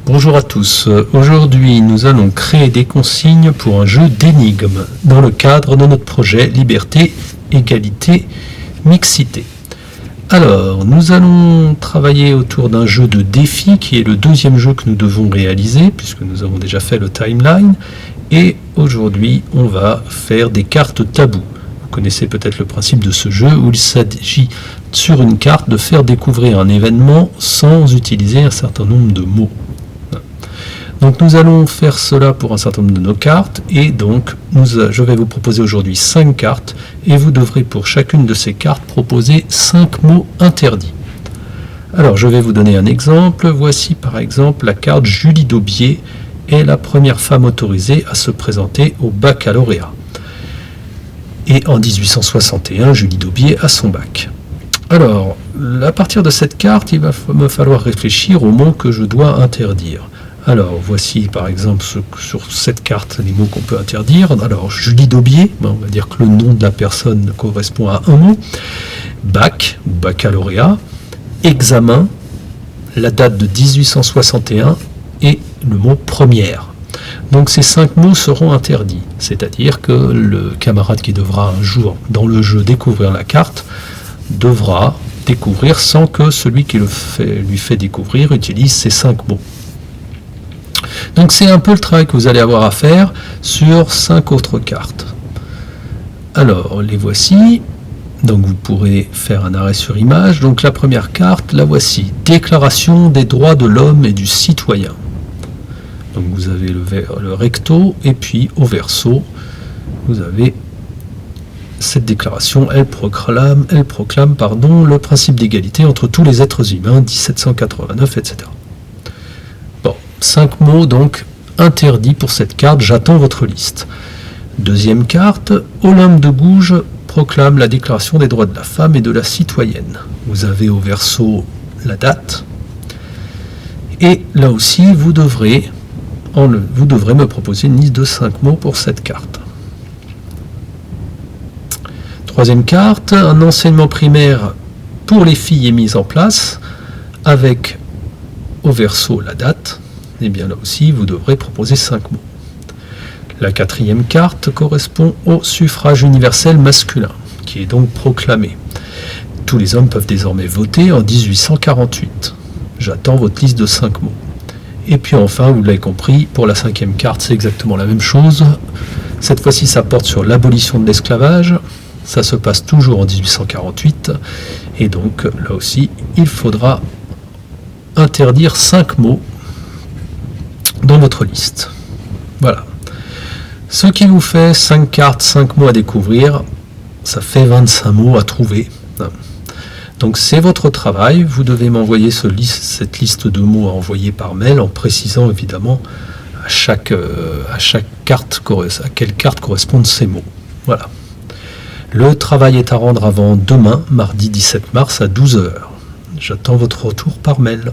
Bonjour à tous, aujourd'hui nous allons créer des consignes pour un jeu d'énigmes dans le cadre de notre projet Liberté, Égalité, Mixité. Alors, nous allons travailler autour d'un jeu de défi qui est le deuxième jeu que nous devons réaliser puisque nous avons déjà fait le timeline et aujourd'hui on va faire des cartes tabous. Vous connaissez peut-être le principe de ce jeu où il s'agit sur une carte de faire découvrir un événement sans utiliser un certain nombre de mots. Donc nous allons faire cela pour un certain nombre de nos cartes et donc je vais vous proposer aujourd'hui 5 cartes et vous devrez pour chacune de ces cartes proposer 5 mots interdits. Alors je vais vous donner un exemple. Voici par exemple la carte Julie Daubier est la première femme autorisée à se présenter au baccalauréat. Et en 1861, Julie Daubier a son bac. Alors, à partir de cette carte, il va me falloir réfléchir aux mots que je dois interdire. Alors, voici par exemple sur cette carte les mots qu'on peut interdire. Alors, Julie Daubier, on va dire que le nom de la personne correspond à un mot. Bac, baccalauréat, examen, la date de 1861 et le mot première. Donc ces 5 mots seront interdits, c'est-à-dire que le camarade qui devra un jour dans le jeu découvrir la carte devra découvrir sans que celui qui lui fait découvrir utilise ces 5 mots. Donc c'est un peu le travail que vous allez avoir à faire sur 5 autres cartes. Alors les voici, donc vous pourrez faire un arrêt sur image. Donc la première carte, la voici, Déclaration des droits de l'homme et du citoyen. Donc vous avez le recto et puis au verso, vous avez cette déclaration, elle proclame le principe d'égalité entre tous les êtres humains, 1789, etc. Bon, 5 mots donc interdits pour cette carte, j'attends votre liste. Deuxième carte, Olympe de Gouges proclame la déclaration des droits de la femme et de la citoyenne. Vous avez au verso la date, et là aussi vous devrez me proposer une liste de 5 mots pour cette carte. Troisième carte, un enseignement primaire pour les filles est mis en place avec au verso la date. Et bien là aussi, vous devrez proposer 5 mots. La quatrième carte correspond au suffrage universel masculin, qui est donc proclamé. Tous les hommes peuvent désormais voter en 1848. J'attends votre liste de 5 mots. Et puis enfin, vous l'avez compris, pour la 5e carte, c'est exactement la même chose. Cette fois-ci, ça porte sur l'abolition de l'esclavage. Ça se passe toujours en 1848. Et donc, là aussi, il faudra interdire 5 mots dans votre liste. Voilà. Ce qui vous fait 5 cartes, 5 mots à découvrir, ça fait 25 mots à trouver. Donc c'est votre travail, vous devez m'envoyer cette liste de mots à envoyer par mail en précisant évidemment à chaque carte, à quelle carte correspondent ces mots. Voilà. Le travail est à rendre avant demain, mardi 17 mars à 12 h. J'attends votre retour par mail.